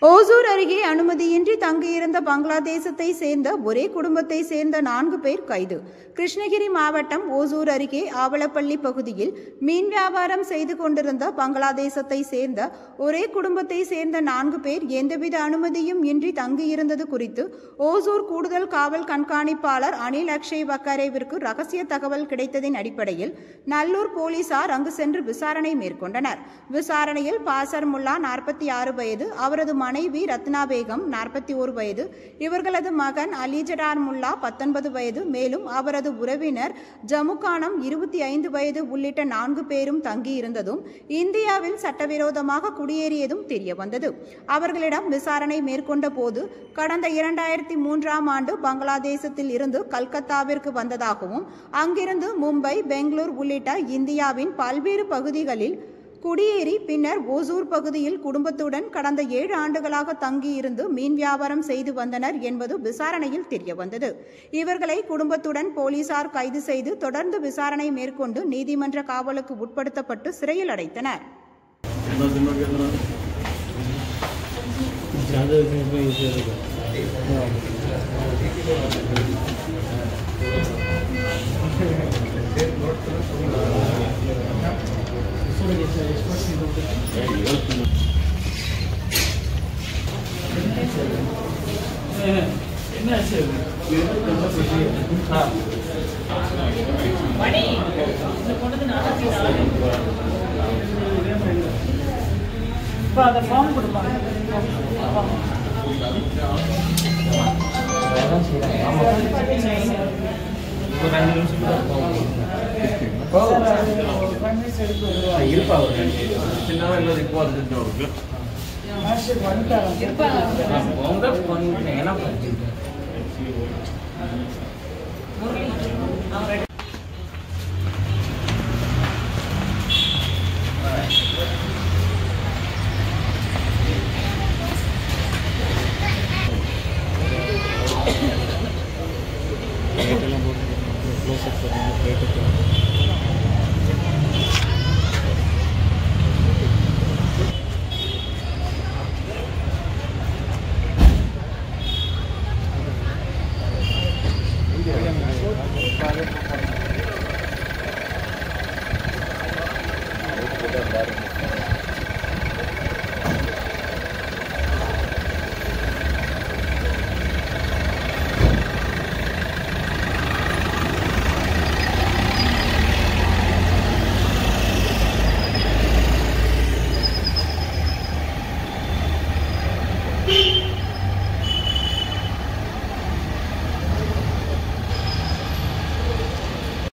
ஓசூர் அருகே அனுமதியின்றி தங்கியிருந்த பங்களாதேசத்தை சேர்ந்த ஒரே குடும்பத்தை சேர்ந்த 4 பேர் கைது. கிருஷ்ணகிரி மாவட்டம் ஓசூர் அருகே ஆவலப்பள்ளி பகுதியில் மீன் வியாபாரம் செய்து கொண்டிருந்த பங்களாதேசத்தை சேர்ந்த ஒரே குடும்பத்தை சேர்ந்த 4 பேர் எந்தவித அனுமதியும் இன்றி தங்கியிருந்தது குறித்து ஓசூர் கூடுதல் காவல் கண்காணிப்பாளர் அனில் அக்ஷய் வக்கரேவிற்கு ரகசிய தகவல் கிடைத்ததின் அடிப்படையில் நல்லூர் போலீசார் அங்கு சென்று விசாரணை மேற்கொண்டனர். விசாரணையில் பாசர் முல்லா 46 வயது, அவரது மனைவி ரத்னா பேகம் 41 வயது, இவர்களது மகன் அலிஜடார் முல்லா 19 வயது, மேலும் அவரது உறவினர் ஜமுகானம் 25 வயது உள்ளிட்ட 4 பேரும் தங்கியிருந்ததும் இந்தியாவில் சட்டவிரோதமாக குடியேறியதும் தெரியவந்தது. அவர்களிடம் விசாரணை மேற்கொண்ட போது கடந்த 2003ஆம் ஆண்டு பங்களாதேசத்தில் இருந்து கல்கத்தாவிற்கு வந்ததாகவும் அங்கிருந்து மும்பை, பெங்களூர் உள்ளிட்ட இந்தியாவின் பல்வேறு பகுதிகளில் குடியேறி பின்னர் ஓசூர் பகுதியில் குடும்பத்துடன் கடந்த 7 ஆண்டுகளாக தங்கியிருந்து மீன் வியாபாரம் செய்து வந்தனர் என்பது விசாரணையில் தெரியவந்தது. இவர்களை குடும்பத்துடன் போலீசார் கைது செய்து தொடர்ந்து விசாரணை மேற்கொண்டு நீதிமன்ற காவலுக்கு உட்படுத்தப்பட்டு சிறையில் அடைத்தனர். இருப்பா